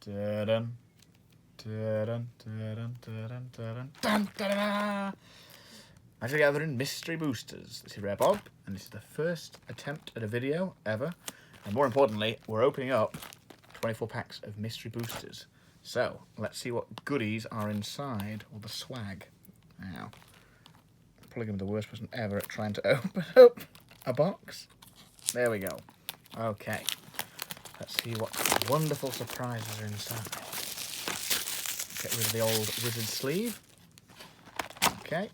Dun, dun, dun, dun, dun, dun, dun. Magic Gathering Mystery Boosters. This is RareBob, and this is the first attempt at a video ever. And more importantly, we're opening up 24 packs of mystery boosters. So, let's see what goodies are inside, or the swag. Now, I'm probably going to be the worst person ever at trying to open up a box. There we go. Okay. Let's see what wonderful surprises are inside. Get rid of the old wizard sleeve. Okay.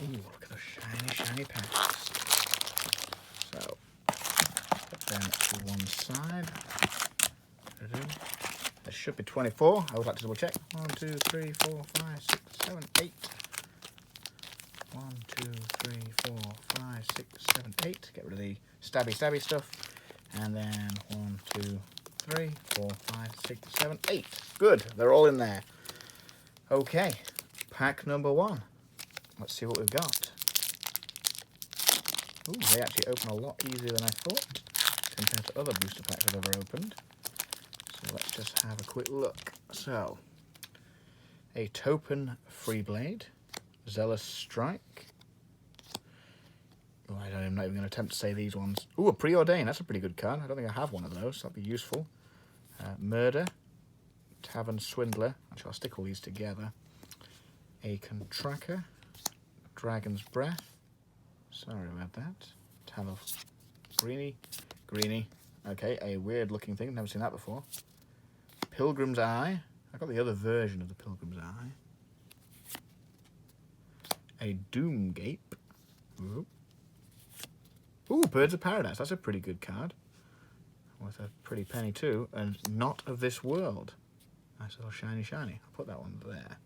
Ooh, look at those shiny, shiny packs. So, put them to one side. There should be 24. I would like to double check. 1, 2, 3, 4, 5, 6, 7, 8. 1, 2, 3, 4, 5, 6, 7, 8. Get rid of the stabby stuff. And then 1, 2, 3, 4, 5, 6, 7, 8. Good, they're all in there. Okay, pack number 1. Let's see what we've got. Ooh, they actually open a lot easier than I thought compared to other booster packs I've ever opened. So let's just have a quick look. So, a Topen Freeblade, Zealous Strike. Oh, I'm not even going to attempt to say these ones. Ooh, a Preordain. That's a pretty good card. I don't think I have one of those. So that'd be useful. Murder. Tavern Swindler. Actually, I'll stick all these together. A Contracker. Dragon's Breath. Sorry about that. Tallow. Greeny. Okay, a weird looking thing. Never seen that before. Pilgrim's Eye. I got the other version of the Pilgrim's Eye. A Doomgape. Ooh. Ooh, Birds of Paradise. That's a pretty good card. Worth a pretty penny too. And Not of This World. Nice little shiny. I'll put that one there.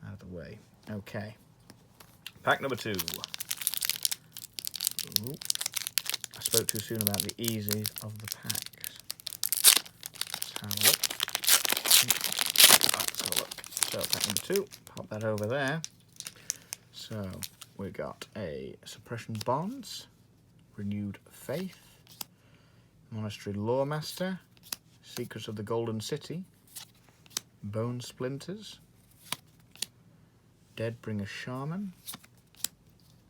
Out of the way. Okay. Pack number 2. Ooh. I spoke too soon about the easies of the packs. Let's have a look. Let's have a look. So, pack number 2. Pop that over there. So, we got a Suppression Bonds. Renewed Faith, Monastery Lawmaster, Secrets of the Golden City, Bone Splinters, Deadbringer Shaman,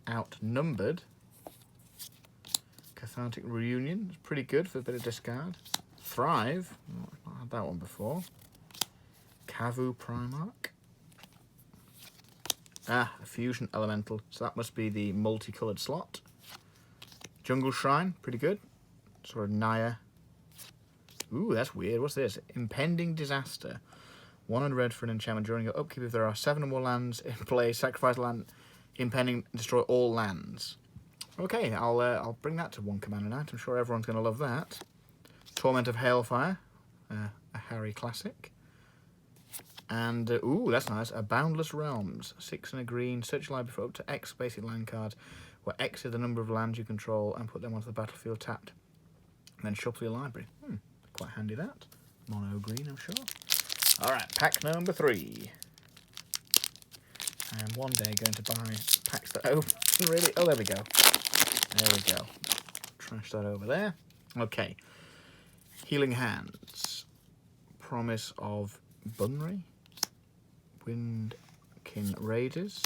Outnumbered, Cathartic Reunion, it's pretty good for a bit of discard, Thrive, I've not had that one before, Kavu Primarch, a Fusion Elemental, so that must be the multicoloured slot. Jungle Shrine, pretty good. Sort of Naya. Ooh, that's weird. What's this? Impending Disaster. 1 and red for an enchantment during your upkeep. If there are 7 or more lands in play, sacrifice land, impending, destroy all lands. Okay, I'll bring that to one commander night. I'm sure everyone's going to love that. Torment of Hailfire, a Harry classic. And, ooh, that's nice. A Boundless Realms. 6 and a green. Search your library for up to X basic land cards, where X is the number of lands you control, and put them onto the battlefield tapped. And then shuffle your library. Quite handy that. Mono green, I'm sure. Alright, pack number 3. I am one day going to buy packs that open, really. Oh, there we go. There we go. Trash that over there. Okay. Healing Hands. Promise of Bunry. Windkin Raiders.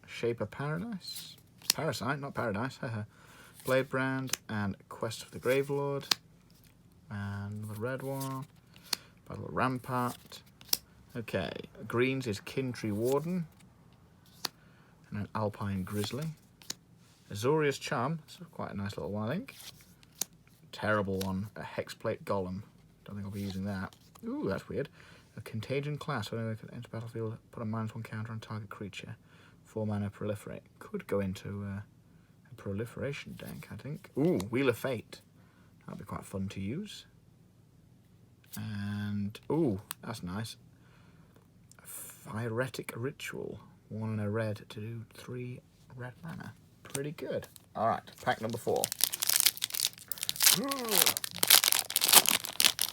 Shape of Paradise. Parasite, not Paradise, haha. Bladebrand and Quest of the Gravelord. And the red one. Battle of Rampart. Okay, greens is Kintree Warden. And an Alpine Grizzly. Azorius Charm, that's quite a nice little one, I think. Terrible one, a Hexplate Golem. Don't think I'll be using that. Ooh, that's weird. A Contagion Class, whenever it enters battlefield, put a -1 counter on target creature. 4 mana Proliferate. Could go into a proliferation deck, I think. Ooh, Wheel of Fate. That'd be quite fun to use. And, ooh, that's nice. A Phyretic Ritual. 1 and a red to do 3 red mana. Pretty good. Alright, pack number 4.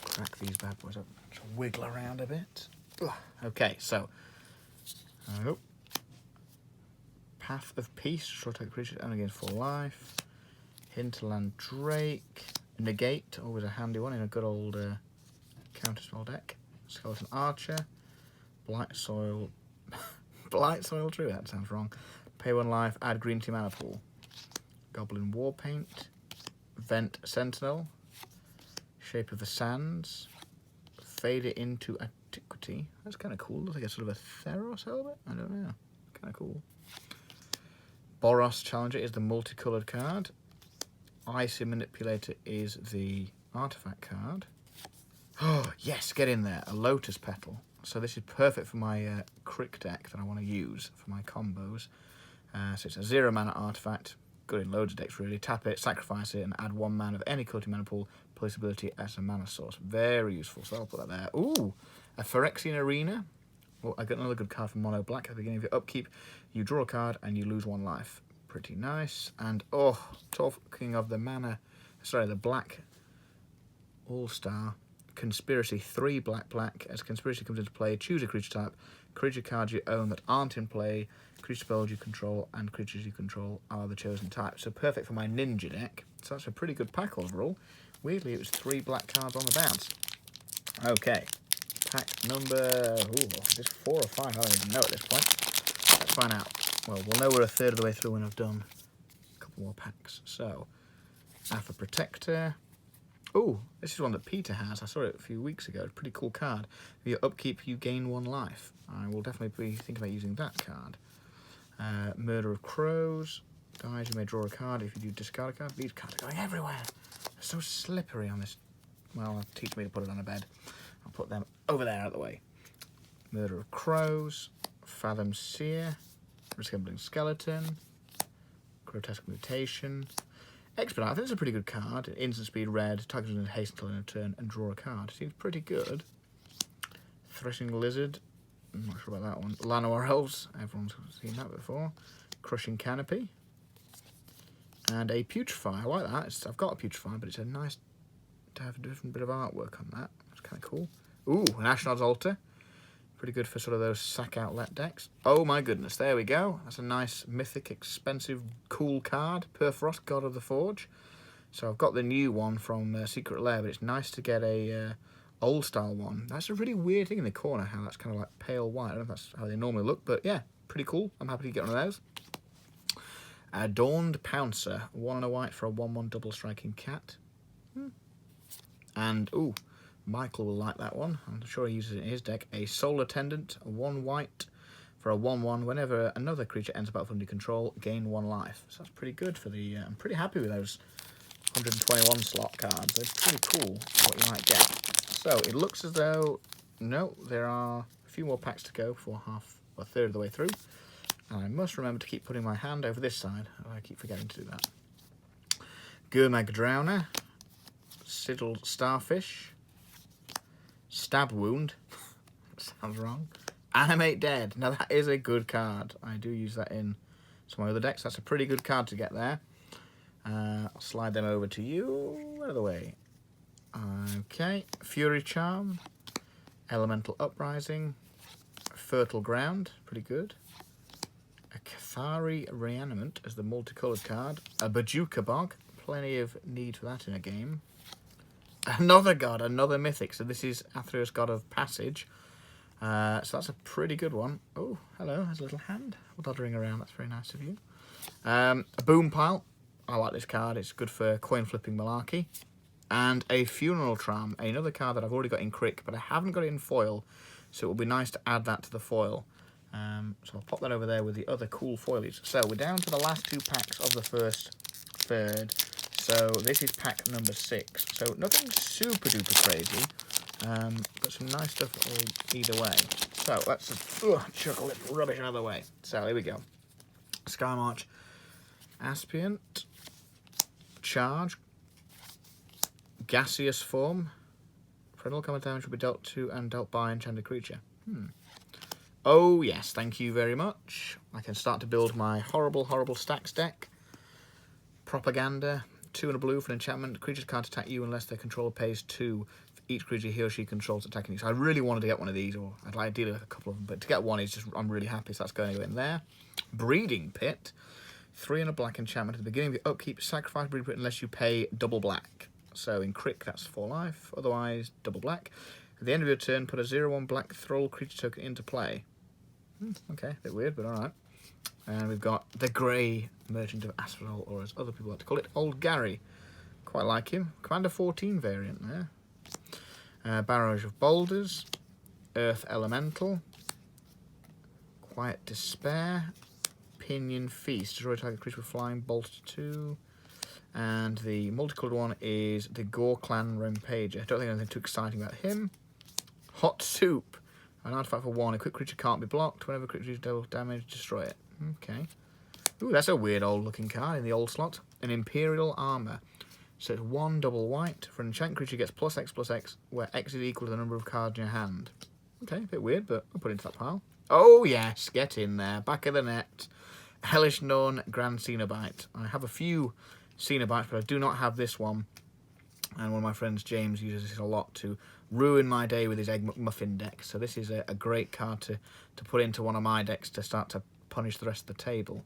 Crack these bad boys up. Just wiggle around a bit. Okay, so. Path of Peace, short target creature and against full life. Hinterland Drake. Negate, always a handy one in a good old counter-spell deck. Skeleton Archer, Blight Soil, Blight Soil Druid, that sounds wrong. Pay 1 life, add green to mana pool. Goblin Warpaint, Vent Sentinel, Shape of the Sands, Fade it into Antiquity. That's kind of cool. Looks like a sort of a Theros helmet. I don't know. Kind of cool. Boros Challenger is the multicolored card. Icy Manipulator is the artifact card. Oh, yes, get in there. A Lotus Petal. So this is perfect for my Crick deck that I want to use for my combos. So it's a 0 mana artifact. Good in loads of decks, really. Tap it, sacrifice it, and add 1 mana of any quality mana pool. Place ability as a mana source. Very useful, so I'll put that there. Ooh, a Phyrexian Arena. Well, I got another good card from Mono Black. At the beginning of your upkeep, you draw a card and you lose 1 life. Pretty nice. And, oh, talking of the mana, sorry, the black All-Star Conspiracy, 3 black. As Conspiracy comes into play, choose a creature type. Creature cards you own that aren't in play, creature spells you control, and creatures you control are the chosen type. So perfect for my ninja deck. So that's a pretty good pack overall. Weirdly, it was 3 black cards on the bounce. Okay, pack number, is this 4 or 5? I don't even know at this point. Let's find out. Well, we'll know we're a third of the way through when I've done a couple more packs. So, Alpha Protector. Oh, this is one that Peter has. I saw it a few weeks ago. It's a pretty cool card. For your upkeep, you gain 1 life. I will definitely be thinking about using that card. Murder of Crows. Guys, you may draw a card if you do discard a card. These cards are going everywhere. They're so slippery on this. Well, teach me to put it on a bed. I'll put them over there out of the way. Murder of Crows. Fathom Seer. Resembling Skeleton. Grotesque Mutation. Expedite, I think it's a pretty good card. Instant speed red, target doesn't haste until in a turn, and draw a card. Seems pretty good. Threshing Lizard, I'm not sure about that one. Llanowar Elves, everyone's seen that before. Crushing Canopy. And a Putrefy, I like that. I've got a Putrefy, but it's a nice to have a different bit of artwork on that. It's kind of cool. Ooh, an Ashnod's Altar. Pretty good for sort of those sack outlet decks. Oh my goodness, there we go. That's a nice, mythic, expensive, cool card. Perfrost, God of the Forge. So I've got the new one from Secret Lair, but it's nice to get a old style one. That's a really weird thing in the corner, how that's kind of like pale white. I don't know if that's how they normally look, but yeah, pretty cool. I'm happy to get one of those. Adorned Pouncer, 1 and a white for a 1/1 double striking cat. And, ooh, Michael will like that one. I'm sure he uses it in his deck. A Soul Attendant, 1 white for a 1/1. Whenever another creature enters battlefield under control, gain 1 life. So that's pretty good for the... I'm pretty happy with those 121 slot cards. They're pretty cool what you might get. So it looks as though... No, there are a few more packs to go before a third of the way through. And I must remember to keep putting my hand over this side. I keep forgetting to do that. Gurmag Drowner. Siddled Starfish. Stab Wound. Sounds wrong. Animate Dead. Now that is a good card. I do use that in some of my other decks. That's a pretty good card to get there. I'll slide them over to you. Out of the way. Okay. Fury Charm. Elemental Uprising. Fertile Ground. Pretty good. A Cathari Reanimant as the multicolored card. A Bajuka Bog. Plenty of need for that in a game. Another god, another mythic. So this is Athreus, God of Passage. So that's a pretty good one. Oh, hello, there's a little hand doddering around. That's very nice of you. A Boom Pile. I like this card. It's good for coin flipping malarkey. And a Funeral Tram, another card that I've already got in Crick, but I haven't got it in foil. So it will be nice to add that to the foil. So I'll pop that over there with the other cool foilies. So we're down to the last 2 packs of the first third. So this is pack number 6. So nothing super duper crazy, but some nice stuff either way. So let's just chuck all this rubbish out of the way. So here we go. Skymarch, Aspient, Charge, Gaseous Form. Critical combat damage will be dealt to and dealt by enchanted creature. Oh yes, thank you very much. I can start to build my horrible stacks deck. Propaganda. 2 and a blue for an enchantment. Creatures can't attack you unless their controller pays 2 for each creature he or she controls attacking you. So I really wanted to get one of these, or I'd like to deal with a couple of them, but to get one is just, I'm really happy, so that's going to go in there. Breeding Pit. 3 and a black enchantment. At the beginning of your upkeep, sacrifice Breeding Pit unless you pay double black. So in Crick, that's 4 life. Otherwise, double black. At the end of your turn, put a 0/1 black Thrall creature token into play. Okay, a bit weird, but alright. And we've got the Grey Merchant of Asphodel, or as other people like to call it, Old Gary. Quite like him. Commander 14 variant there. Barrage of Boulders. Earth Elemental. Quiet Despair. Pinion Feast. Destroy target creature with flying. Bolt 2. And the multicoloured one is the Gore Clan Rampager. I don't think anything too exciting about him. Hot Soup. An artifact for 1. A quick creature can't be blocked. Whenever a creature deals damage, destroy it. Okay. Ooh, that's a weird old looking card in the old slot. An Imperial Armour. So it's 1 double white. For an enchant creature gets +X/+X, where X is equal to the number of cards in your hand. Okay, a bit weird, but I'll put it into that pile. Oh yes, get in there. Back of the net. Hellish Norn Grand Cenobite. I have a few Cenobites, but I do not have this one. And one of my friends, James, uses this a lot to ruin my day with his Egg McMuffin deck. So this is a great card to put into one of my decks to start to punish the rest of the table.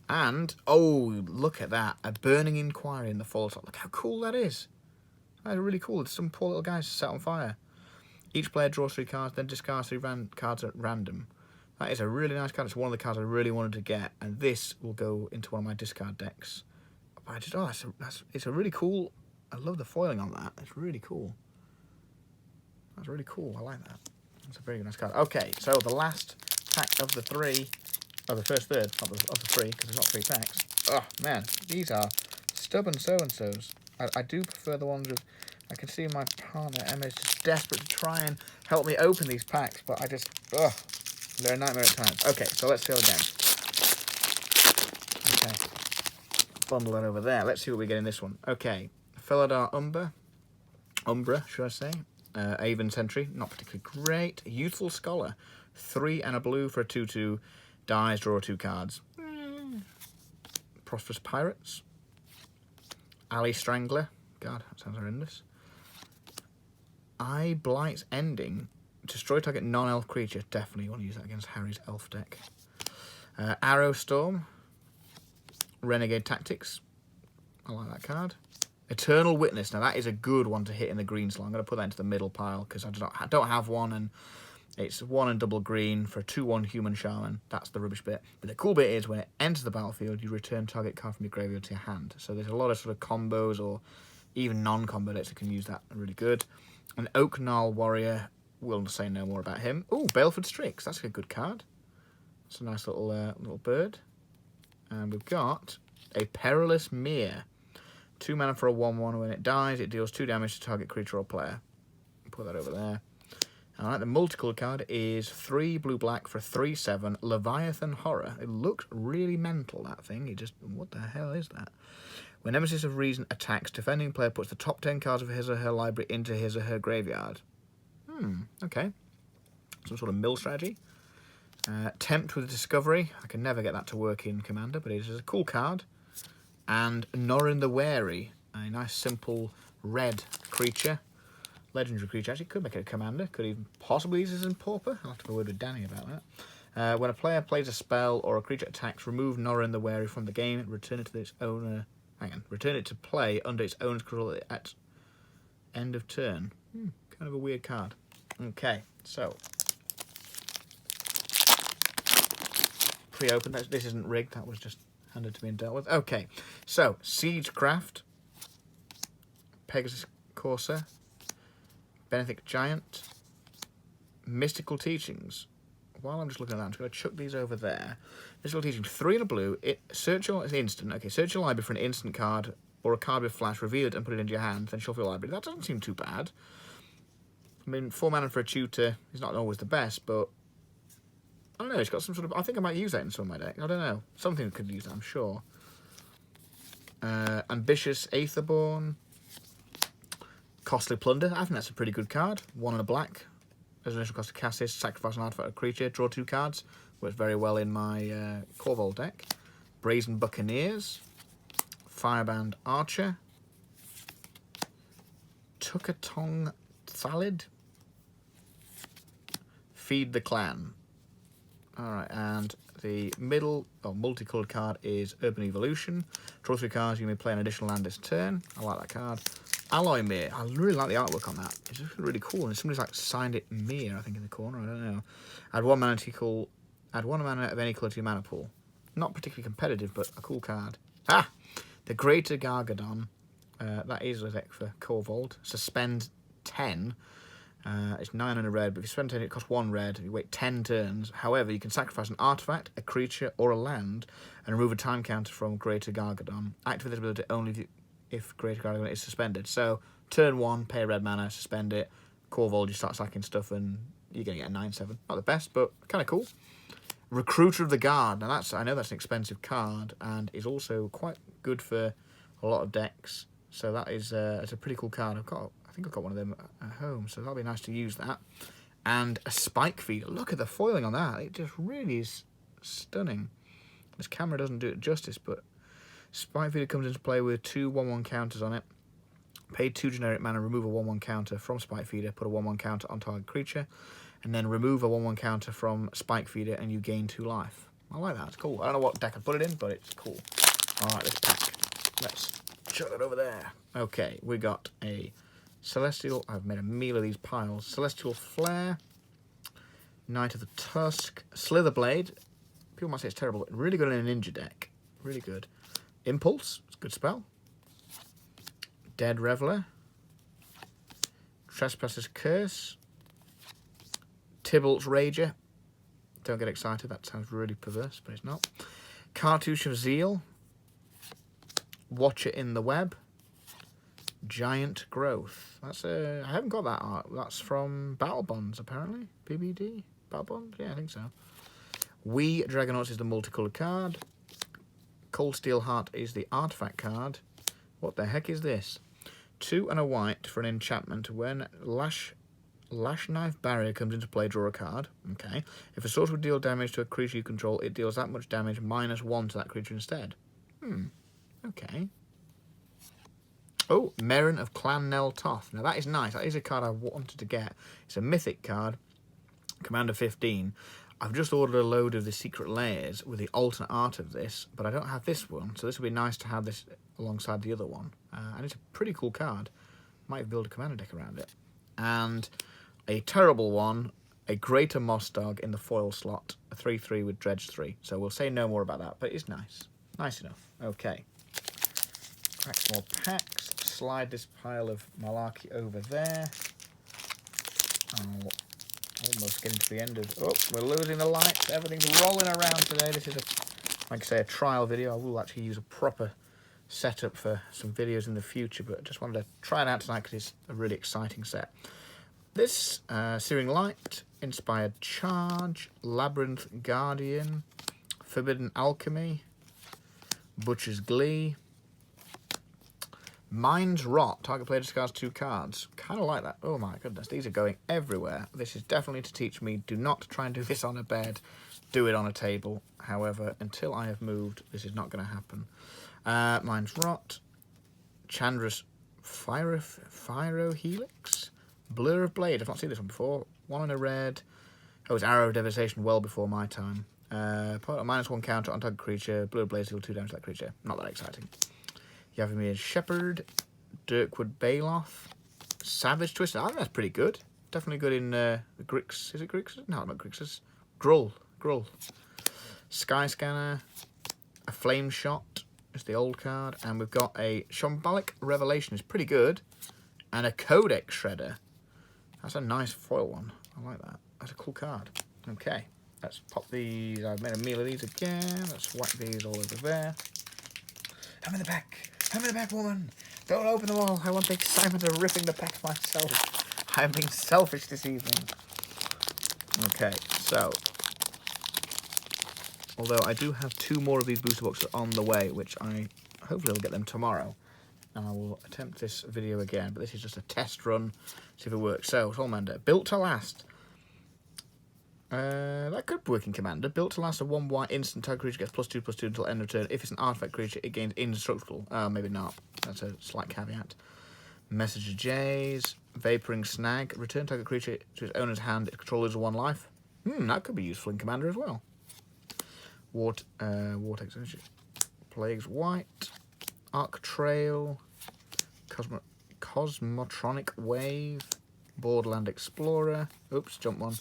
And, oh, look at that. A Burning Inquiry in the full slot. Look how cool that is. That is really cool. It's some poor little guys set on fire. Each player draws 3 cards, then discards 3 cards at random. That is a really nice card. It's one of the cards I really wanted to get. And this will go into one of my discard decks. But I just, it's a really cool... I love the foiling on that. It's really cool. That's really cool. I like that. That's a very nice card. Okay, so the last pack of the 3... Oh, the first third of the 3, because there's not 3 packs. Oh, man. These are stubborn so-and-sos. I do prefer the ones with... I can see my partner, Emma, is just desperate to try and help me open these packs, but I just... Ugh. They're a nightmare at times. Okay, so let's go again. Okay. Bundle that over there. Let's see what we get in this one. Okay. Felidar Umbra, should I say. Avon Sentry, not particularly great. Youthful Scholar, 3 and a blue for a 2/2. Dies, draw 2 cards. Prosperous Pirates. Alley Strangler. God, that sounds horrendous. Eye Blight's Ending. Destroy target non-elf creature. Definitely want to use that against Harry's elf deck. Arrow Storm. Renegade Tactics. I like that card. Eternal Witness. Now that is a good one to hit in the green slot. I'm going to put that into the middle pile because I don't have one, and it's 1 and double green for a 2/1 Human Shaman. That's the rubbish bit. But the cool bit is when it enters the battlefield, you return target card from your graveyard to your hand. So there's a lot of sort of combos or even non-combo decks that can use that really good. An Oak Gnarl Warrior. We'll say no more about him. Oh, Baleford Strix. That's a good card. It's a nice little bird. And we've got a Perilous Mere. 2 mana for a 1/1. When it dies, it deals 2 damage to target creature or player. Put that over there. Alright, the multicolored card is 3 blue-black for 3/7. Leviathan Horror. It looks really mental, that thing. It just... What the hell is that? When Nemesis of Reason attacks, defending player puts the top 10 cards of his or her library into his or her graveyard. Okay. Some sort of mill strategy. Tempt with Discovery. I can never get that to work in Commander, but it is a cool card. And Norrin the Wary. A nice, simple red creature. Legendary creature. Actually, could make it a Commander. Could even possibly use it as in Pauper. I'll have to have a word with Danny about that. When a player plays a spell or a creature attacks, remove Norrin the Wary from the game. Return it to its owner. Return it to play under its owner's control at end of turn. Kind of a weird card. Okay, so pre-open. This isn't rigged. That was just handed to me and dealt with. Okay, so Siegecraft, Pegasus Corsair, Benefit Giant, Mystical Teachings. While I'm just looking at that, I'm just going to chuck these over there. Mystical Teachings, 3 and a blue. Search your instant. Okay, search your library for an instant card or a card with flash, reveal it and put it into your hand, then shuffle your library. That doesn't seem too bad. I mean, 4 mana for a tutor is not always the best, but I don't know. It's got some sort of... I think I might use that in some of my deck. I don't know. Something could use that, I'm sure. Ambitious Aetherborn. Costly Plunder. I think that's a pretty good card. 1 and a black. As an initial cost of cast this, sacrifice an artifact or creature, draw 2 cards. Works very well in my Corvold deck. Brazen Buccaneers. Fireband Archer. Tukatong Thalid. Feed the Clan. Alright, and the middle multicolored card is Urban Evolution. Draw 3 cards, you may play an additional land this turn. I like that card. Alloy Mir. I really like the artwork on that. It's just really cool. And somebody's like signed it Mir, I think, in the corner. I don't know. Add 1 mana to equal. Add 1 mana of any colour to your mana pool. Not particularly competitive, but a cool card. Ah! The Greater Gargadon. That is a deck for Corvold. Suspend 10. It's 900 red, but if you spend 10, it costs 1 red. You wait 10 turns. However, you can sacrifice an artifact, a creature, or a land, and remove a time counter from Greater Gargadon. Activate this ability only if Greater Gargadon is suspended. So, turn 1, pay a red mana, suspend it. Corvold, you start sacking stuff, and you're going to get a 9/7. Not the best, but kind of cool. Recruiter of the Guard. Now, I know that's an expensive card, and is also quite good for a lot of decks. So that is it's a pretty cool card. I think I've got one of them at home, so that'll be nice to use that. And a Spike Feeder. Look at the foiling on that. It just really is stunning. This camera doesn't do it justice, but Spike Feeder comes into play with 2 1/1 counters on it. Pay 2 generic mana, remove a 1/1 counter from Spike Feeder, put a 1/1 counter on target creature, and then remove a 1/1 counter from Spike Feeder, and you gain 2 life. I like that. It's cool. I don't know what deck I'd put it in, but it's cool. All right, this pack. Let's chuck it over there. Okay, we got a Celestial. I've made a meal of these piles. Celestial Flare, Knight of the Tusk, Slitherblade. People might say it's terrible, but really good in a ninja deck. Really good. Impulse. It's a good spell. Dead Reveler. Trespasser's Curse. Tybalt's Rager. Don't get excited. That sounds really perverse, but it's not. Cartouche of Zeal. Watcher in the Web. Giant Growth. That's I haven't got that art. That's from Battle Bonds, apparently. PBD? Battle Bonds? Yeah, I think so. We Dragonauts is the multicolored card. Cold Steel Heart is the artifact card. What the heck is this? 2 and a white for an enchantment. When Lash Knife Barrier comes into play, draw a card. Okay. If a source would deal damage to a creature you control, it deals that much damage -1 to that creature instead. Okay. Oh, Merrin of Clan Nel Toth. Now that is nice. That is a card I wanted to get. It's a mythic card. Commander 15. I've just ordered a load of the Secret Layers with the alternate art of this, but I don't have this one, so this would be nice to have this alongside the other one. And it's a pretty cool card. Might build a commander deck around it. And a terrible one, a Greater Moss Dog in the foil slot, a 3/3 with Dredge 3. So we'll say no more about that, but it's nice. Nice enough. Okay. Crack some more packs. Slide this pile of malarkey over there. Oh, almost getting to the end of... Oh, we're losing the lights. Everything's rolling around today. This is, like I say, a trial video. I will actually use a proper setup for some videos in the future, but I just wanted to try it out tonight because it's a really exciting set. This, Searing Light, Inspired Charge, Labyrinth Guardian, Forbidden Alchemy, Butcher's Glee, Mind's Rot. Target player discards 2 cards. Kind of like that. Oh my goodness, these are going everywhere. This is definitely to teach me, do not try and do this on a bed. Do it on a table. However, until I have moved, this is not going to happen. Mind's Rot, Chandra's Pyrohelix, Blur of Blade. I've not seen this one before. 1 and a red. Oh, it's Arrow of Devastation well before my time. Put a -1 counter on target creature. Blur of Blade deal 2 damage to that creature. Not that exciting. Yavimir Shepherd, Dirkwood Baloth, Savage Twister. I think that's pretty good. Definitely good in Grix. Is it Grixis? No, not Grixis. Gruul. Sky Scanner, a Flame Shot is the old card, and we've got a Shambolic Revelation. It's pretty good, and a Codex Shredder. That's a nice foil one. I like that. That's a cool card. Okay, let's pop these. I've made a meal of these again. Let's whack these all over there. I'm in the back. I'm in the back, woman. Don't open them all. I want the excitement of ripping the pack myself. I'm being selfish this evening. Okay, so although I do have 2 more of these booster boxes on the way, which I hopefully will get them tomorrow, and I will attempt this video again. But this is just a test run, see if it works. So, Solmander, Built to Last. That could work in Commander. Built to Last, a 1 white instant target creature gets +2/+2 until end of turn. If it's an artifact creature, it gains indestructible. Maybe not. That's a slight caveat. Messenger Jays, Vaporing Snag. Return target creature to its owner's hand. Its controller loses 1 life. That could be useful in Commander as well. Vortex Energy. Plagues White. Arc Trail. Cosmotronic Wave, Borderland Explorer, oops, jump one,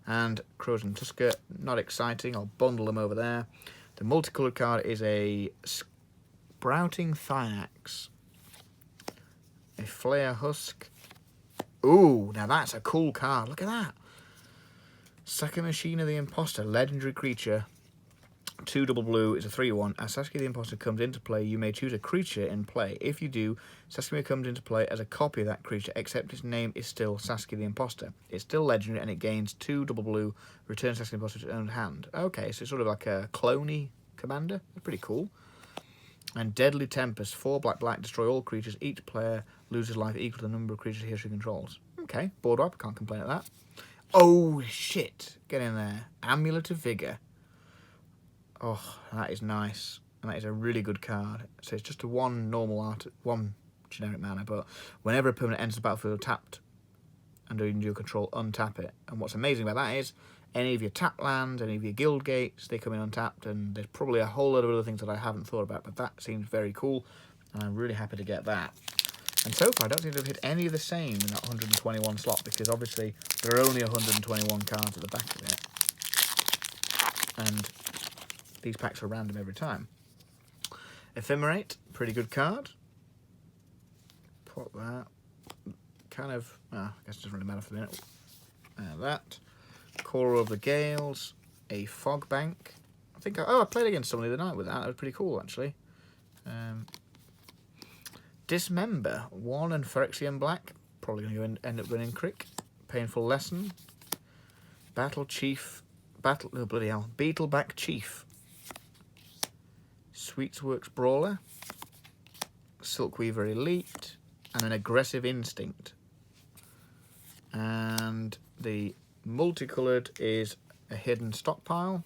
and Crows and Tusker. Not exciting, I'll bundle them over there. The multicoloured card is a Sprouting Thynax, a Flare Husk. Ooh, now that's a cool card, look at that. Second Machine of the Imposter, legendary creature. 2 double blue is a 3/1. As Saskia the Imposter comes into play, you may choose a creature in play. If you do, Saskia comes into play as a copy of that creature, except its name is still Saskia the Imposter. It's still legendary and it gains 2 double blue, returns Saskia the Imposter to its own hand. Okay, so it's sort of like a cloney commander. That's pretty cool. And Deadly Tempest, 4 black, destroy all creatures. Each player loses life equal to the number of creatures he or she controls. Okay, board wipe, can't complain at that. Oh, shit. Get in there. Amulet of Vigor. Oh, that is nice. And that is a really good card. So it's just a one generic mana, but whenever a permanent enters the battlefield tapped and under your control, untap it. And what's amazing about that is any of your tap lands, any of your guild gates, they come in untapped, and there's probably a whole lot of other things that I haven't thought about, but that seems very cool, and I'm really happy to get that. And so far, I don't seem to have hit any of the same in that 121 slot, because obviously there are only 121 cards at the back of it. And these packs are random every time. Ephemerate, pretty good card. Put that. Kind of, I guess it doesn't really matter for the minute. That. Coral of the Gales, a Fog Bank. I think, I played against someone the other night with that. That was pretty cool, actually. Dismember, 1 and Phyrexian Black. Probably going to end up winning Crick. Painful Lesson. Beetleback Chief. Sweetsworks Brawler. Silkweaver Elite. And an Aggressive Instinct. And the multicoloured is a Hidden Stockpile.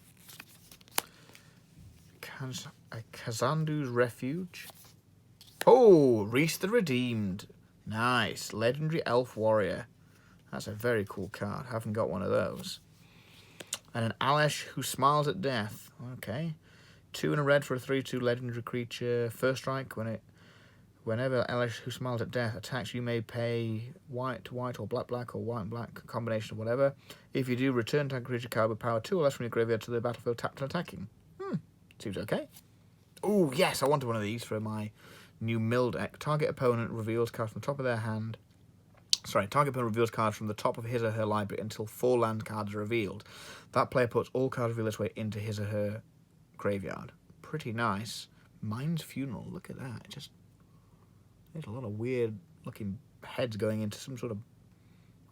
Kazandu's Refuge. Oh, Reese the Redeemed. Nice. Legendary Elf Warrior. That's a very cool card. Haven't got one of those. And an Alesh Who Smiles at Death. Okay. 2 and a red for a 3/2 legendary creature. First strike, whenever Alesh Who Smiles at Death attacks, you may pay white to white or black or white and black, combination of whatever. If you do, return target creature card with power 2 or less from your graveyard to the battlefield tapped and attacking. Seems okay. Oh, yes, I wanted one of these for my new mill deck. Target opponent reveals cards from the top of their hand. Sorry, target opponent reveals cards from the top of his or her library until 4 land cards are revealed. That player puts all cards revealed this way into his or her graveyard. Pretty nice. Mind's Funeral, look at that. There's a lot of weird looking heads going into some sort of,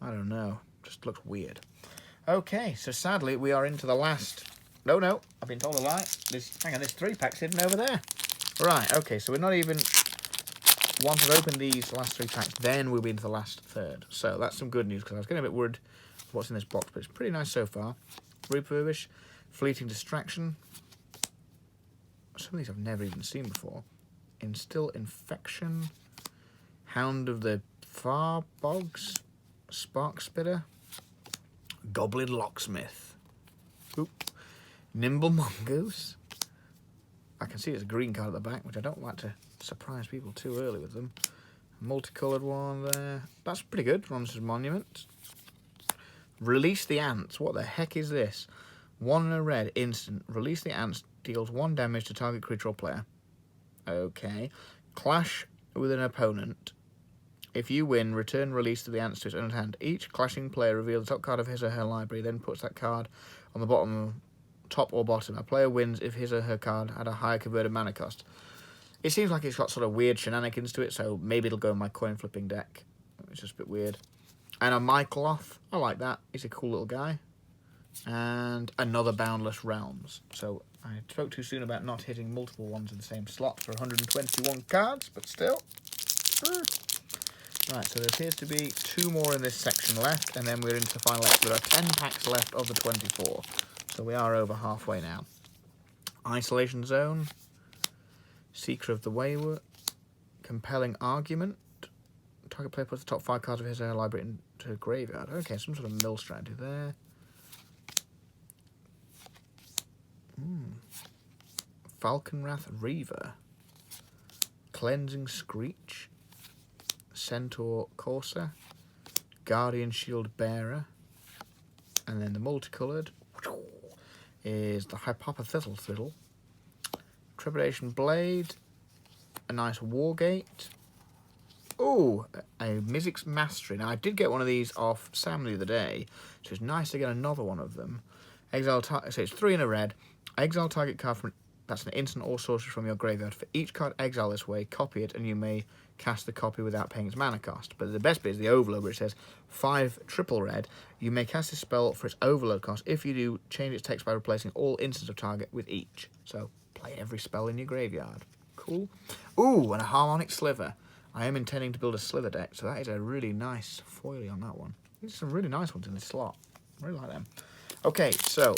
I don't know, just looks weird. Okay, so sadly we are into the last, no, I've been told a lie. There's 3 packs hidden over there. Right, okay, so we're not even, once I've opened these last 3 packs, then we'll be into the last third. So that's some good news, because I was getting a bit worried what's in this box, but it's pretty nice so far. Refurbish, Fleeting Distraction. Some of these I've never even seen before. Instill Infection. Hound of the Far Bogs. Spark Spitter. Goblin Locksmith. Oop. Nimble Mongoose. I can see there's a green card at the back, which I don't like to surprise people too early with them. A multicoloured one there. That's pretty good. Ron's Monument. Release the Ants. What the heck is this? 1 and a red, instant. Release the Ants. Deals 1 damage to target creature or player. Okay. Clash with an opponent. If you win, return release to the Ants to its own hand. Each clashing player reveals the top card of his or her library, then puts that card on the bottom, top or bottom. A player wins if his or her card had a higher converted mana cost. It seems like it's got sort of weird shenanigans to it, so maybe it'll go in my coin flipping deck. It's just a bit weird. And a Mycloth. I like that. He's a cool little guy. And another Boundless Realms. So I spoke too soon about not hitting multiple ones in the same slot for 121 cards, but still. Right, so there appears to be 2 more in this section left, and then we're into the final X. There are 10 packs left of the 24. So we are over halfway now. Isolation Zone. Seeker of the Wayward. Compelling Argument. Target player puts the top 5 cards of his or her library into a graveyard. Okay, some sort of mill strategy there. Falconwrath Reaver. Cleansing Screech. Centaur Courser, Guardian Shield Bearer, and then the multicoloured is the Hypothetical Fiddle, Trepidation Blade, a nice Wargate. Oh, a Mizzix Mastery. Now, I did get one of these off Sam the other day, so it's nice to get another one of them. Exile target, so it's 3 in a red. Exile target card from, that's an instant or sorcery from your graveyard. For each card exile this way, copy it, and you may cast the copy without paying its mana cost. But the best bit is the overload, where it says 5 triple red. You may cast this spell for its overload cost. If you do, change its text by replacing all instants of target with each. So, play every spell in your graveyard. Cool. Ooh, and a Harmonic Sliver. I am intending to build a Slither deck, so that is a really nice foily on that one. There's some really nice ones in this slot. I really like them. Okay, so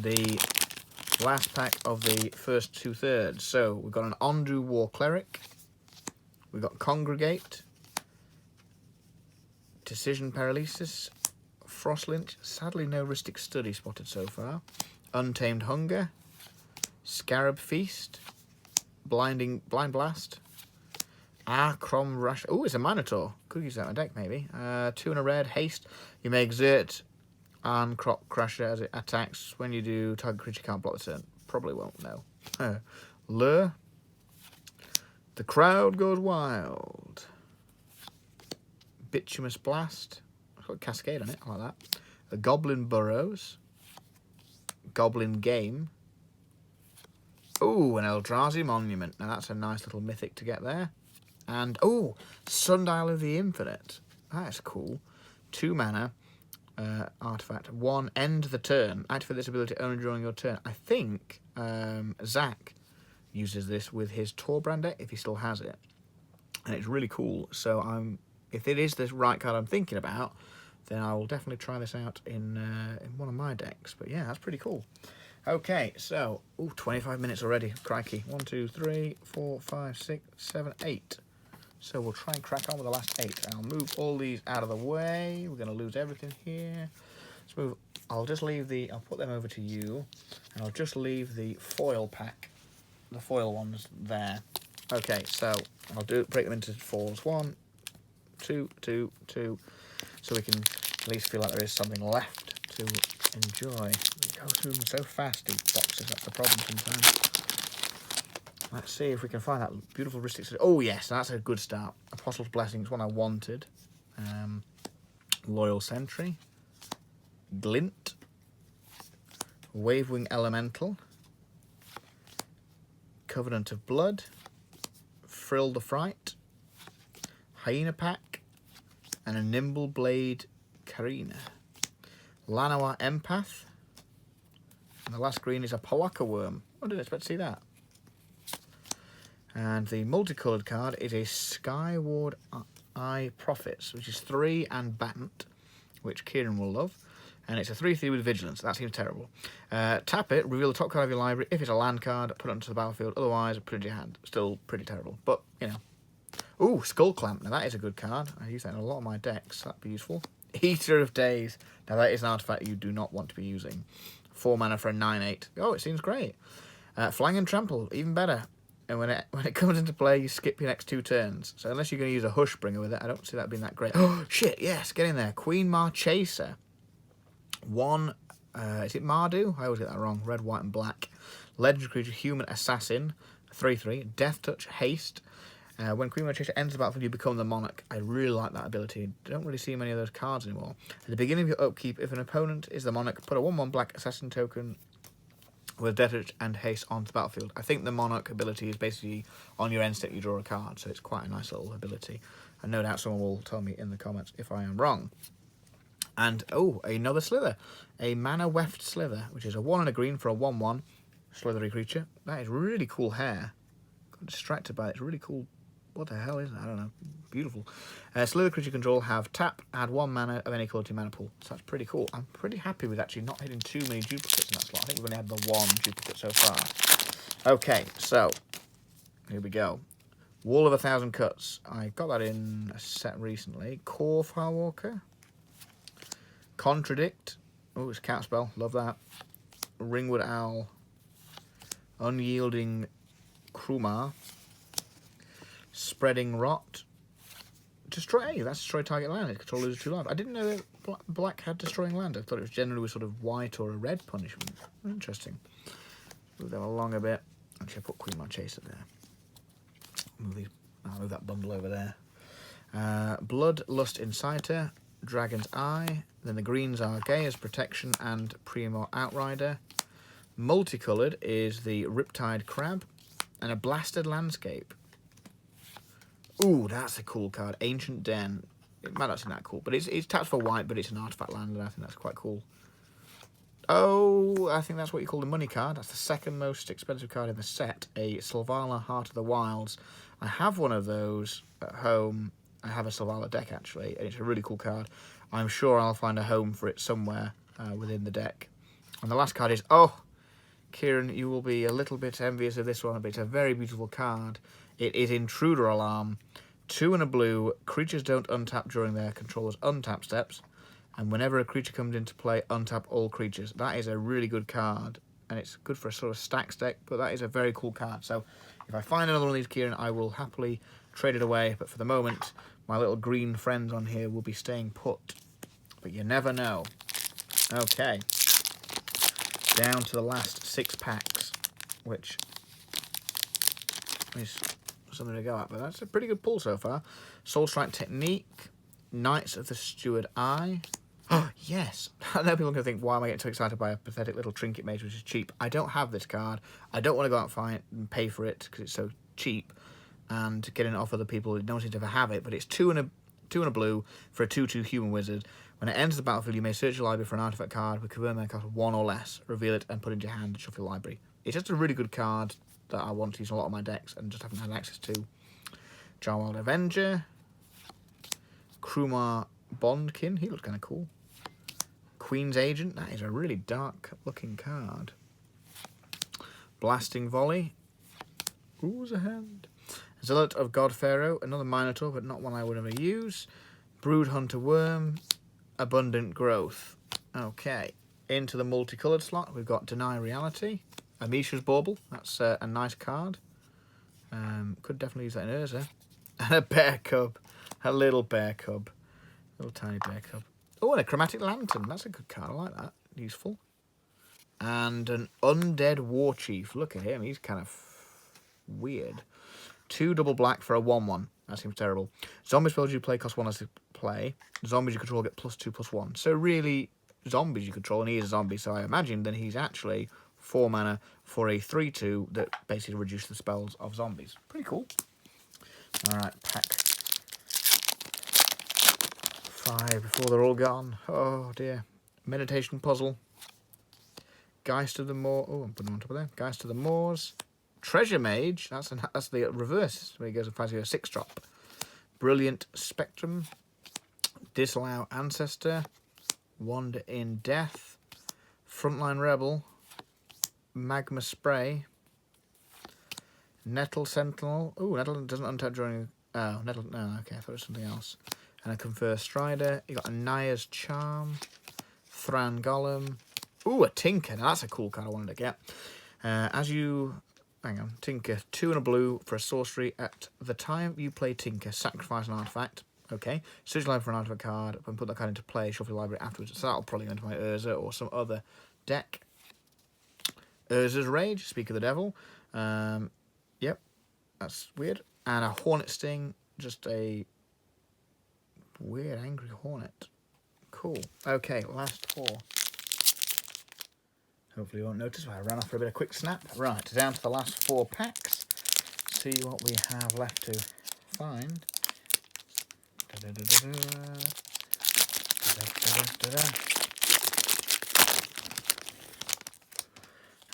the last pack of the first 2/3. So we've got an Ondu War Cleric. We've got Congregate, Decision Paralysis, Frostlynch. Sadly, no Rhystic Study spotted so far. Untamed Hunger, Scarab Feast, Blind Blast. Crom Rush. Oh, it's a Minotaur. Could use that in my deck, maybe. 2 in a red. Haste. You may exert on Crop Crusher as it attacks. When you do, target creature can't block the turn. Probably won't, no. Lure. The Crowd Goes Wild. Bituminous Blast. It's got Cascade on it. I like that. The Goblin Burrows. Goblin Game. Oh, an Eldrazi Monument. Now, that's a nice little mythic to get there. And, oh, Sundial of the Infinite. That's cool. 2 mana, artifact. 1, end the turn. Activate this ability only during your turn. I think Zach uses this with his Torbrand deck, if he still has it. And it's really cool. So if it is the right card I'm thinking about, then I will definitely try this out in one of my decks. But yeah, that's pretty cool. Okay, so, 25 minutes already. Crikey. 1, 2, 3, 4, 5, 6, 7, 8. So we'll try and crack on with the last 8. And I'll move all these out of the way. We're going to lose everything here. Let's move. I'll put them over to you. And I'll just leave the foil pack, the foil ones there. Okay, so I'll break them into 4s. 1, 2, 2, 2. So we can at least feel like there is something left to enjoy. We go through them so fast, these boxes. That's the problem sometimes. Let's see if we can find that beautiful Rhystic. Oh, yes, that's a good start. Apostle's Blessing is one I wanted. Loyal Sentry. Glint. Wavewing Elemental. Covenant of Blood. Frill the Fright. Hyena Pack. And a Nimble Blade Karina. Lanois Empath. And the last green is a Palaka Worm. I didn't expect to see that. And the multicoloured card is a Skyward Eye Prophets, which is 3 and Bant, which Kieran will love. And it's a 3/3 with Vigilance. That seems terrible. Tap it, reveal the top card of your library. If it's a land card, put it onto the battlefield. Otherwise, put it in your hand. Still pretty terrible, but, you know. Ooh, Skull Clamp. Now, that is a good card. I use that in a lot of my decks. That'd be useful. Eater of Days. Now, that is an artifact you do not want to be using. 4 mana for a 9/8. Oh, it seems great. Flang and Trample, even better. And when it comes into play, you skip your next 2 turns. So unless you're going to use a Hushbringer with it, I don't see that being that great. Oh, shit, yes, get in there. Queen Marchaser. 1, is it Mardu? I always get that wrong. Red, white, and black. Legendary creature, Human Assassin. 3/3. Death Touch, Haste. When Queen Marchaser enters the battlefield, you become the Monarch. I really like that ability. I don't really see many of those cards anymore. At the beginning of your upkeep, if an opponent is the Monarch, put a 1/1 black Assassin token with Death Touch and Haste onto the battlefield. I think the Monarch ability is basically on your end step you draw a card, so it's quite a nice little ability. And no doubt someone will tell me in the comments if I am wrong. And, oh, another Slither. A Mana Weft Slither, which is a 1 and a green for a 1/1 slithery creature. That is really cool hair. Got distracted by it. It's really cool. What the hell is it? I don't know. Beautiful. Slither creature control have tap, add 1 mana of any colour to your mana pool. So that's pretty cool. I'm pretty happy with actually not hitting too many duplicates in that slot. I think we've only had the 1 duplicate so far. Okay, so here we go. Wall of 1,000 Cuts. I got that in a set recently. Core Firewalker. Contradict. Oh, it's a cat spell. Love that. Ringwood Owl. Unyielding Krumar. Spreading Rot. Destroy. Hey, that's destroy target land. It control loses 2 life. I didn't know that black had destroying land. I thought it was generally sort of white or a red punishment. Interesting. Move them along a bit. Actually, I put Queen Marchesa there. I'll move that bundle over there. Bloodlust Inciter, Dragon's Eye. Then the greens are Gaia's Protection and Primo Outrider. Multicoloured is the Riptide Crab and a Blasted Landscape. Ooh, that's a cool card. Ancient Den. It might not seem that cool, but it's tapped for white, but it's an artifact land, and I think that's quite cool. Oh, I think that's what you call the money card. That's the second most expensive card in the set. A Sylvala Heart of the Wilds. I have one of those at home. I have a Sylvala deck, actually, and it's a really cool card. I'm sure I'll find a home for it somewhere within the deck. And the last card is, oh, Kieran, you will be a little bit envious of this one, but it's a very beautiful card. It is Intruder Alarm. 2 and a blue. Creatures don't untap during their controller's untap steps. And whenever a creature comes into play, untap all creatures. That is a really good card. And it's good for a sort of stacks deck, but that is a very cool card. So if I find another one of these, Kieran, I will happily trade it away. But for the moment, my little green friends on here will be staying put. But you never know. Okay. Down to the last 6 packs, which is something to go at, but that's a pretty good pull so far. Soul Strike Technique, Knights of the Steward Eye. Oh, yes. I know people are going to think, why am I getting so excited by a pathetic little trinket mage which is cheap? I don't have this card. I don't want to go out and find it and pay for it because it's so cheap and getting it off other people who don't seem to ever have it, but it's 2 and a blue for a 2/2 human wizard. When it enters the battlefield, you may search your library for an artifact card with confirm that cost 1 or less, reveal it and put it into your hand and shuffle your library. It's just a really good card that I want to use in a lot of my decks and just haven't had access to. Jarwild Avenger. Krumar Bondkin, he looks kind of cool. Queen's Agent, that is a really dark looking card. Blasting Volley. Ooh's a hand. Zealot of God Pharaoh, another Minotaur, but not one I would ever use. Brood Hunter Worm. Abundant Growth. Okay, into the multicoloured slot, we've got Deny Reality. Amisha's Bauble, that's a nice card. Could definitely use that in Urza. And a Bear Cub, a little Bear Cub. Little tiny Bear Cub. Oh, and a Chromatic Lantern, that's a good card, I like that, useful. And an Undead War Chief, look at him, he's kind of weird. 2 double black for a 1/1. That seems terrible. Zombie spells you play cost 1 as to play. Zombies you control get +2/+1. So really, zombies you control, and he is a zombie, so I imagine then he's actually 4 mana for a 3/2 that basically reduces the spells of zombies. Pretty cool. Alright, pack 5 before they're all gone. Oh dear. Meditation Puzzle. Geist of the Moor. Oh, I'm putting them on top of there. Geist of the Moors. Treasure Mage, that's the reverse, where he goes and finds you a 6-drop. Brilliant Spectrum. Disallow Ancestor. Wander in Death. Frontline Rebel. Magma Spray. Nettle Sentinel. Oh, Nettle doesn't untap during... Oh, Nettle... No, okay, I thought it was something else. And a Confer Strider. You got a Naya's Charm. Thran Golem. Ooh, a Tinker. Now, that's a cool card I wanted to get. As you... Hang on, Tinker, 2 and a blue for a sorcery. At the time you play Tinker, sacrifice an artifact. Okay, search your library for an artifact card, and put that card into play, shuffle your library afterwards. So that'll probably go into my Urza or some other deck. Urza's Rage, Speak of the Devil. Yep, that's weird. And a Hornet Sting, just a weird angry hornet. Cool. Okay, last 4. Hopefully you won't notice I ran off for a bit of quick snap. Right, down to the last 4 packs. See what we have left to find.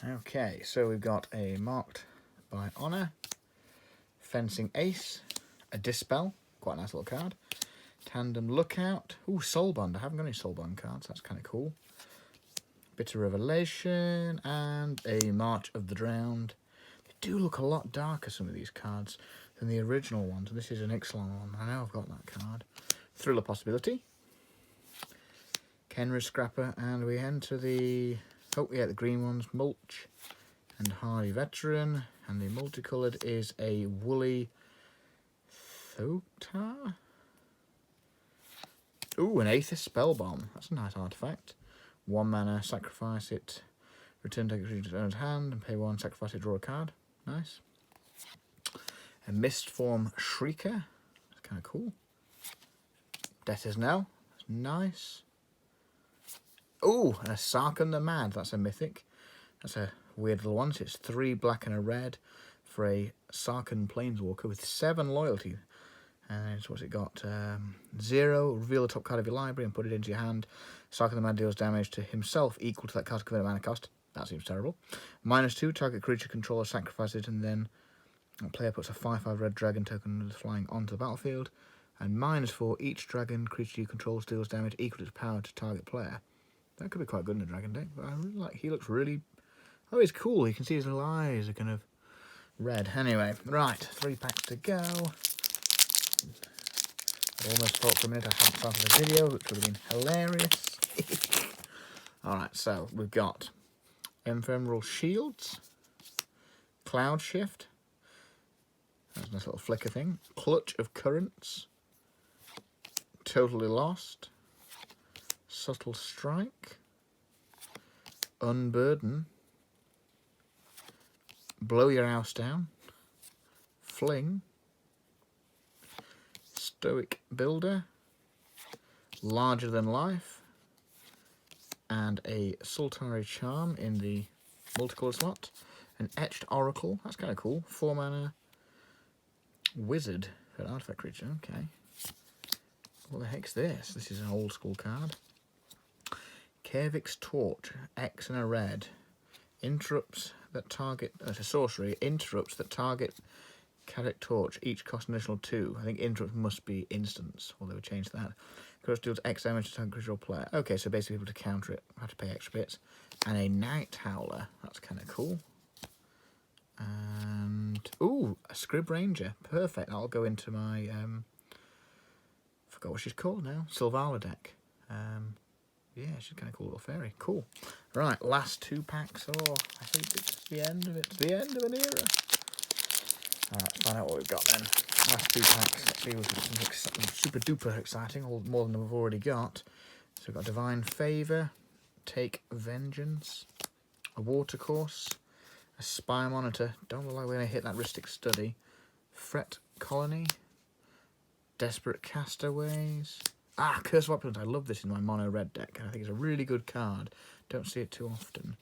Okay, so we've got a Marked by Honor, Fencing Ace, a Dispel, quite a nice little card, Tandem Lookout, ooh, Soulbond, I haven't got any Soulbond cards, that's kind of cool. Bitter Revelation, and a March of the Drowned. They do look a lot darker, some of these cards, than the original ones. This is an Ixalan one. I know I've got that card. Thriller Possibility. Kenra Scrapper, and we enter the... Oh, yeah, the green ones. Mulch and Hardy Veteran. And the multicoloured is a Woolly Thotar? Ooh, an Aether Spell Bomb. That's a nice artifact. 1 mana, sacrifice it, return target creature to its owner's hand, and pay 1, sacrifice it, draw a card. Nice. A Mistform Shrieker. That's kind of cool. Debtor's Knell. That's nice. Ooh, and a Sarkhan the Mad. That's a mythic. That's a weird little one. So it's 3 black and a red for a Sarkhan Planeswalker with 7 loyalty. And what's it got? 0. Reveal the top card of your library and put it into your hand. Sarkhan the Mad deals damage to himself equal to that card's equivalent mana cost. That seems terrible. -2. Target creature controller sacrifices it, and then a player puts a 5/5 red dragon token with flying onto the battlefield. And -4. Each dragon creature you control deals damage equal to its power to target player. That could be quite good in a dragon deck. But I really like. He looks really. Oh, he's cool. You can see his little eyes are kind of red. Anyway, right, 3 packs to go. I almost thought for a minute I hadn't started the video, which would have been hilarious. Alright, so we've got Ephemeral Shields, Cloud Shift, that's a nice little flicker thing, Clutch of Currents, Totally Lost, Subtle Strike, Unburden, Blow Your House Down, Fling, Stoic Builder, Larger Than Life, and a Sultari Charm in the multicolour slot. An Etched Oracle, that's kind of cool. 4 mana Wizard for an artifact creature, okay. What the heck's this? This is an old school card. Kervik's Torch, X and a red. Interrupts that target, a sorcery, interrupts that target Carrick Torch, each cost an additional 2. I think interrupt must be instants, or they would change that. Curse deals X damage to target creature or player. Okay, so basically able to counter it, have to pay extra bits. And a Night Howler, that's kind of cool. And, ooh, a Scrib Ranger, perfect. That'll go into my, forgot what she's called now, Sylvala deck. Yeah, she's kind of cool little fairy. Cool. Right, last 2 packs. Oh, I hate it. It's the end of it. It's the end of an era. Alright, let's find out what we've got then. Last 2 packs. Let's see what's something super duper exciting, or more than we've already got. So we've got Divine Favour, Take Vengeance, a Watercourse, a Spy Monitor. Don't look like we're going to hit that Rhystic Study. Fret Colony, Desperate Castaways. Ah, Curse of Opulence. I love this in my mono red deck. I think it's a really good card. Don't see it too often.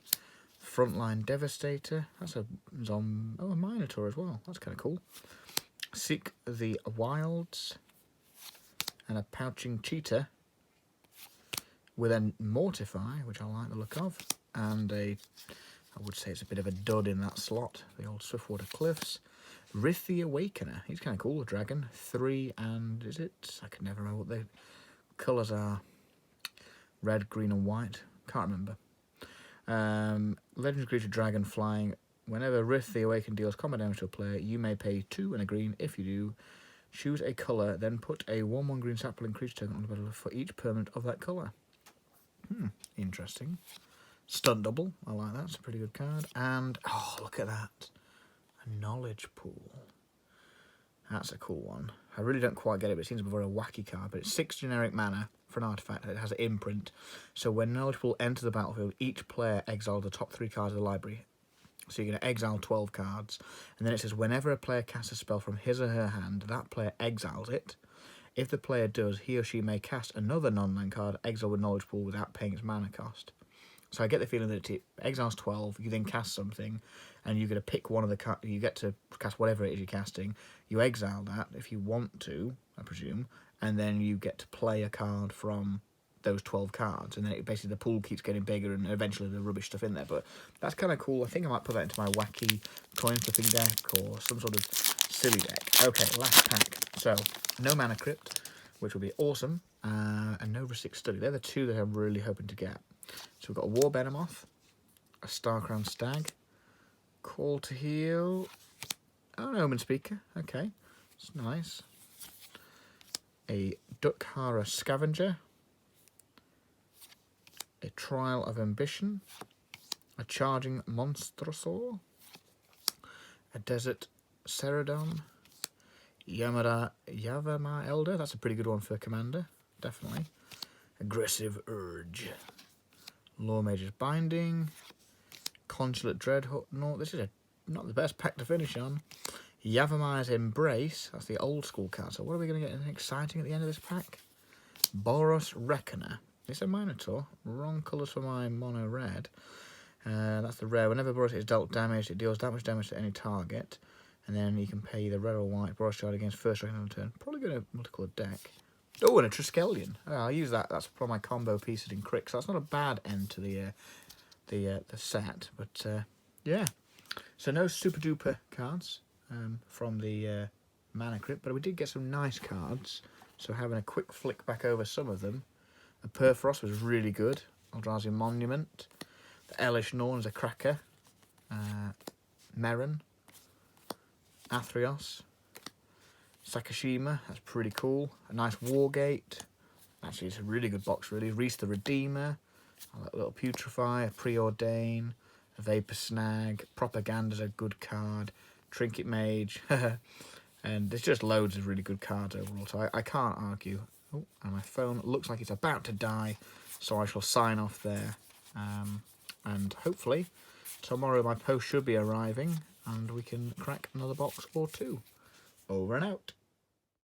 Frontline Devastator. That's a zombie. Oh, a Minotaur as well. That's kind of cool. Seek the Wilds. And a Pouching Cheetah. With a Mortify, which I like the look of. And a, I would say it's a bit of a dud in that slot. The old Swiftwater Cliffs. Rith the Awakener. He's kind of cool, a dragon. 3 and, is it? I can never remember what the colours are. Red, green and white. Can't remember. Legendary creature dragon flying. Whenever Rith the Awakened deals combat damage to a player, you may pay 2 and a green. If you do, choose a colour, then put a 1/1 green sapling creature token on the battlefield for each permanent of that colour. Interesting. Stunt double. I like that. It's a pretty good card. And, oh, look at that. A Knowledge Pool. That's a cool one. I really don't quite get it, but it seems a very wacky card. But it's 6 generic mana for an artifact. It has an imprint. So when Knowledge Pool enters the battlefield, each player exiles the top 3 cards of the library. So you're going to exile 12 cards. And then it says whenever a player casts a spell from his or her hand, that player exiles it. If the player does, he or she may cast another non-land card, exile with Knowledge Pool without paying its mana cost. So I get the feeling that it exiles 12, you then cast something, and you get to pick one of the cards, you get to cast whatever it is you're casting, you exile that if you want to, I presume, and then you get to play a card from those 12 cards, and then basically the pool keeps getting bigger, and eventually the rubbish stuff in there. But that's kind of cool. I think I might put that into my wacky coin flipping deck, or some sort of silly deck. Okay, last pack. So, no Mana Crypt, which will be awesome, and no Rhystic Study. They're the 2 that I'm really hoping to get. So we've got a War Behemoth, a Starcrowned Stag, Call to Heal, oh, an Omen Speaker, okay, it's nice. A Dukhara Scavenger, a Trial of Ambition, a Charging Monstrosaur, a Desert Ceradon, Yavama Elder, that's a pretty good one for Commander, definitely. Aggressive Urge. Law Mage's Binding. Consulate Dreadnought. This is not the best pack to finish on. Yavimai's Embrace. That's the old school card. So what are we going to get anything exciting at the end of this pack? Boros Reckoner. It's a Minotaur. Wrong colours for my mono red. That's the rare. Whenever Boros is dealt damage, it deals that much damage to any target. And then you can pay the red or white Boros shard against first strike on the turn. Probably going to multicoloured deck. Oh, and a Triskelion. Oh, I'll use that. That's probably my combo pieces in Crick. So that's not a bad end to the set. But yeah. So no super duper cards from the Mana Crypt, but we did get some nice cards. So having a quick flick back over some of them. The Perforos was really good. Eldrazi Monument. The Elish Norn's a cracker. Merrin. Athreos. Sakashima, that's pretty cool. A nice Wargate. Actually, it's a really good box, really. Reese the Redeemer. A little Putrefy, a Preordain, a Vapor Snag. Propaganda's a good card. Trinket Mage. And there's just loads of really good cards overall, so I can't argue. Oh, and my phone looks like it's about to die, so I shall sign off there. And hopefully, tomorrow my post should be arriving, and we can crack another box or two. Over and out.